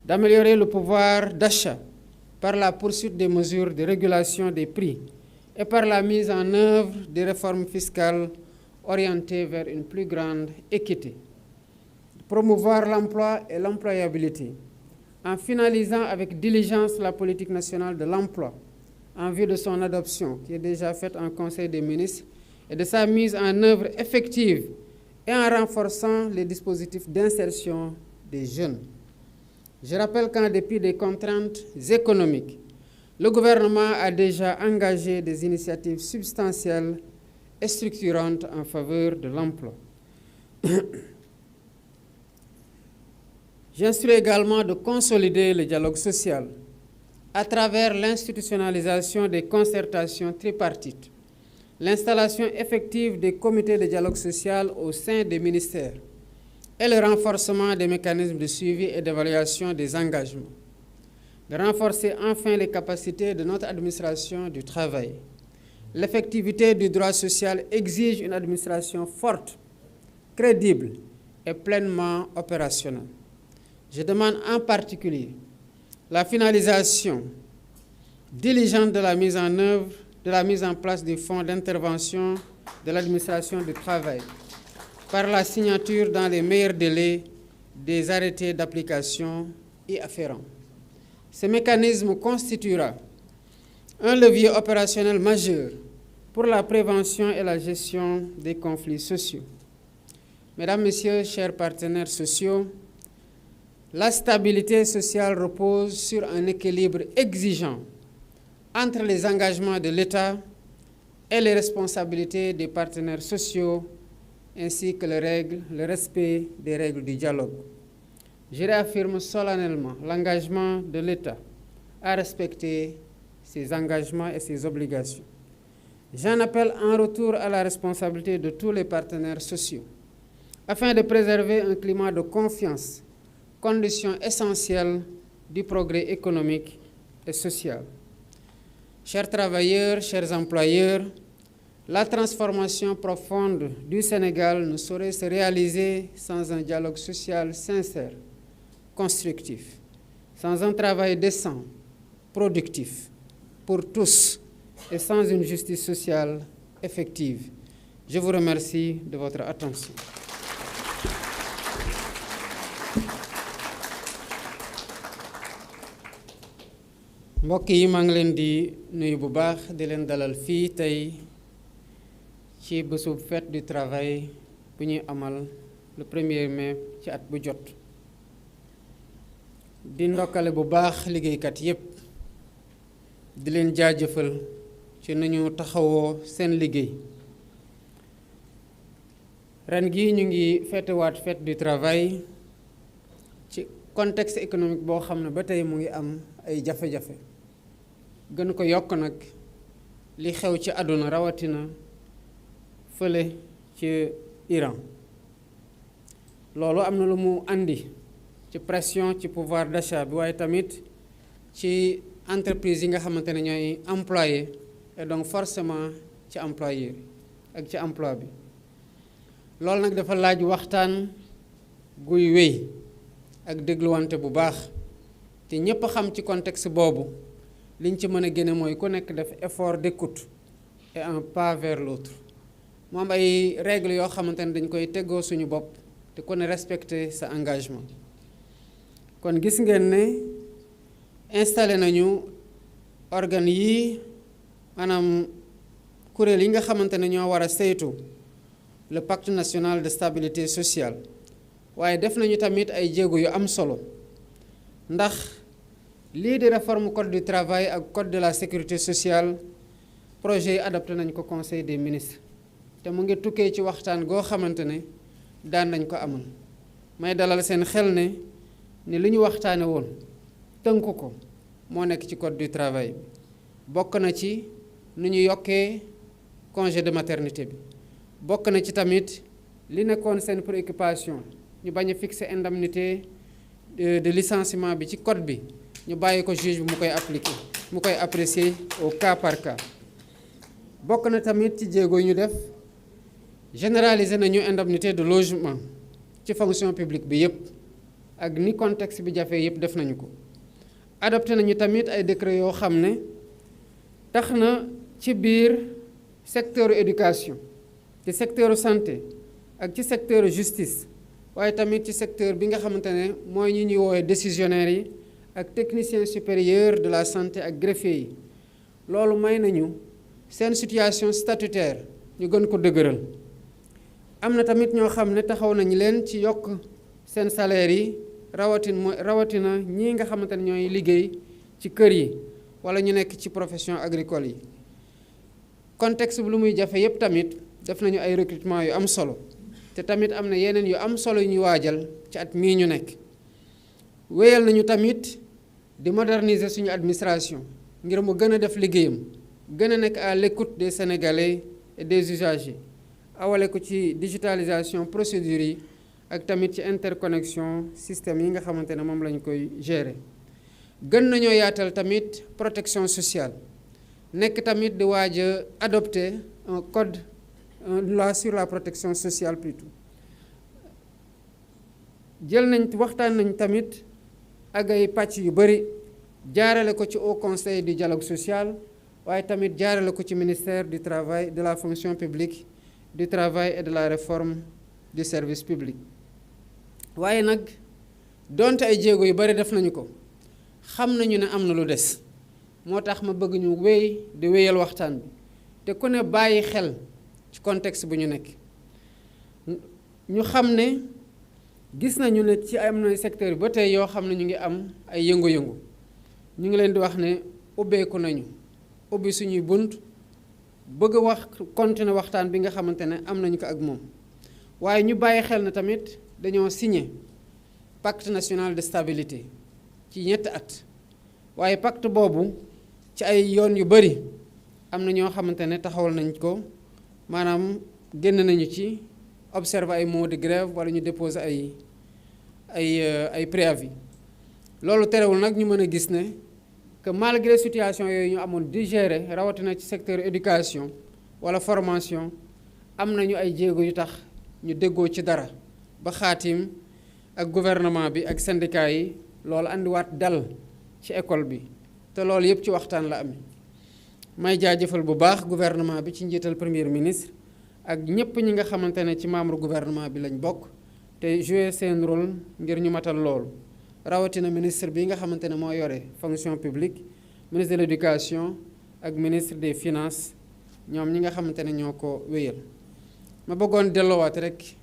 d'améliorer le pouvoir d'achat par la poursuite des mesures de régulation des prix et par la mise en œuvre des réformes fiscales orientées vers une plus grande équité, de promouvoir l'emploi et l'employabilité, en finalisant avec diligence la politique nationale de l'emploi en vue de son adoption, qui est déjà faite en Conseil des ministres, et de sa mise en œuvre effective et en renforçant les dispositifs d'insertion des jeunes. Je rappelle qu'en dépit des contraintes économiques, le gouvernement a déjà engagé des initiatives substantielles et structurantes en faveur de l'emploi. J'instruis également de consolider le dialogue social à travers l'institutionnalisation des concertations tripartites, l'installation effective des comités de dialogue social au sein des ministères et le renforcement des mécanismes de suivi et d'évaluation des engagements, de renforcer enfin les capacités de notre administration du travail. L'effectivité du droit social exige une administration forte, crédible et pleinement opérationnelle. Je demande en particulier la finalisation diligente de la mise en œuvre, de la mise en place du fonds d'intervention de l'administration du travail par la signature dans les meilleurs délais des arrêtés d'application y afférents. Ce mécanisme constituera un levier opérationnel majeur pour la prévention et la gestion des conflits sociaux. Mesdames, Messieurs, chers partenaires sociaux, la stabilité sociale repose sur un équilibre exigeant entre les engagements de l'État et les responsabilités des partenaires sociaux, ainsi que le respect des règles du dialogue. Je réaffirme solennellement l'engagement de l'État à respecter ses engagements et ses obligations. J'en appelle en retour à la responsabilité de tous les partenaires sociaux, afin de préserver un climat de confiance, condition essentielle du progrès économique et social. Chers travailleurs, chers employeurs, la transformation profonde du Sénégal ne saurait se réaliser sans un dialogue social sincère, constructif, sans un travail décent, productif, pour tous et sans une justice sociale effective. Je vous remercie de votre attention. mbokk yi maa ngi leen di nuyu bu baax di leen dalal fii tey ci bésub fête du travail bu ñuy amal le 1er mai ci at bu jot di ndokkale bu baax liggéeykat yépp di leen jaajëfal ci nañu taxawoo seen liggéey ren gi ñu ngi feetewaat fête du travail ci contexte économique boo xam ne ba tey mu ngi am ay jafe-jafe gën ko yokk nag li xew ci àdduna rawatina fële ci Iran loolu am na lu mu andi ci pression ci pouvoir d'achat bi waaye tamit ci entreprise yi nga xamante ne ñooy employé et donc forcément ci employeur ak ci emploi bi loolu nag dafa laaj waxtaan guy wéy ak dégluwante bu baax te ñépp xam ci contexte boobu liñ ci mën a génne mooy ku nekk def effort d'écoute et un pas vers l'autre mu am ay règles yoo xamante ne dañ koy teggoo suñu bopp te ku ne respecter sa engagement kon gis ngeen ne installé nañu organes yi maanaam kuréel yi nga xamante ne ñoo war a saytu le pacte national de stabilité sociale waaye def nañu tamit ay jéego yu am solo ndax lii di réforme code du travail ak code de la sécurité sociale projet yi adopté nañ ko conseil des ministres te mu ngi tukkee ci waxtaan goo xamante ne daan nañ ko amal may dalal seen xel ne li ñu waxtaane woon tënk ko moo nekk ci code du travail bi bokk na ci nu ñu yokkee congé de maternité bi bokk na ci tamit li nekkoon seen préoccupation ñu bañ a fixer indemnité de licenciement bi ci code bi ñu bàyyi ko juge bi mu koy appliquer mu koy apprécier au cas par cas bokk na tamit ci jéego ñu def généraliser nañu indemnité de logement ci fonction publique bi yépp ak ni contexte bi jafe yépp def nañu ko. adopté nañu tamit ay décret yoo xam ne tax na ci biir secteur éducation, ci secteur santé ak ci secteur justice waaye tamit ci secteur bi nga xamante ne mooy ñi ñuy woowee décisionnaires yi ak technicien supérieur de la santé ak greffier yi loolu may nañu seen situation statutaire ñu gën ko dëgëral. am na tamit ñoo xam ne taxaw nañ leen ci yokk seen salaire yi rawatina ñii nga xamante ne ñooy liggéey ci kër yi wala ñu nekk ci profession agricole yi. contexte bi lu muy jafe yépp tamit def nañu ay recrutement yu am solo te tamit am na yeneen yu am solo yu ñuy waajal ci at mii ñu nekk. wéyal nañu tamit di moderniser suñu administration ngir mu gën a def liggéeyam gën a nekk à l'écoute des Sénégalais et des usagers awale ko ci digitalisation procédures yi ak tamit ci interconnexion système yi nga xamante ne moom lañ koy gérer. gën nañoo yaatal tamit protection sociale nekk tamit di waaj a adopter un code une loi sur la protection sociale plutôt. waxtaan nañ tamit ak ay pàcc yu bari jaarale ko ci Haut Conseil du dialogue social waaye tamit jaarale ko ci ministère du travail, de la fonction publique, du travail et de la réforme du service public. waaye nag donte ay jéego yu bari def nañu ko xam nañu ne am na lu des moo tax ma bëgg ñu wéy di wéyal waxtaan bi te ku ne bàyyi xel ci contexte bu ñu nekk. ñu xam ne gis nañu ne ci am na secteur ba tey yoo xam ne ñu ngi am ay yëngu-yëngu ñu ngi leen di wax ne ubbeeku nañu ubbi suñuy bunt bëgg a wax continuer waxtaan bi nga xamante ne am nañu ko ak moom waaye ñu bàyyi xel na tamit dañoo signé pacte national de stabilité ci 7 at waaye pacte boobu ci ay yoon yu bari am na ñoo xamante ne taxawal nañ ko maanaam génn nañu ci observer ay mots de grève wala ñu déposer ay préavis. loolu terewul nag ñu mën a gis ne que malgré situation yooyu ñu amoon di gérer rawatina ci secteur éducation wala formation am nañu ay jéego yu tax ñu déggoo ci dara ba xaatim ak gouvernement bi ak syndicat yi loolu andiwaat dal ci école bi te loolu yëpp ci waxtaan la amee. may jaajëfal bu baax gouvernement bi ci njiital premier ministre ak ñëpp ñi nga xamante ne ci membre gouvernement bi lañ bokk te jouer seen rôle ngir ñu matal loolu rawatina ministre bi nga xamante ne moo yore fonction publique, ministre de l'éducation ak ministre des finances ñoom ñi nga xamante ne ñoo ko wéyal. ma bëggoon delloowaat rek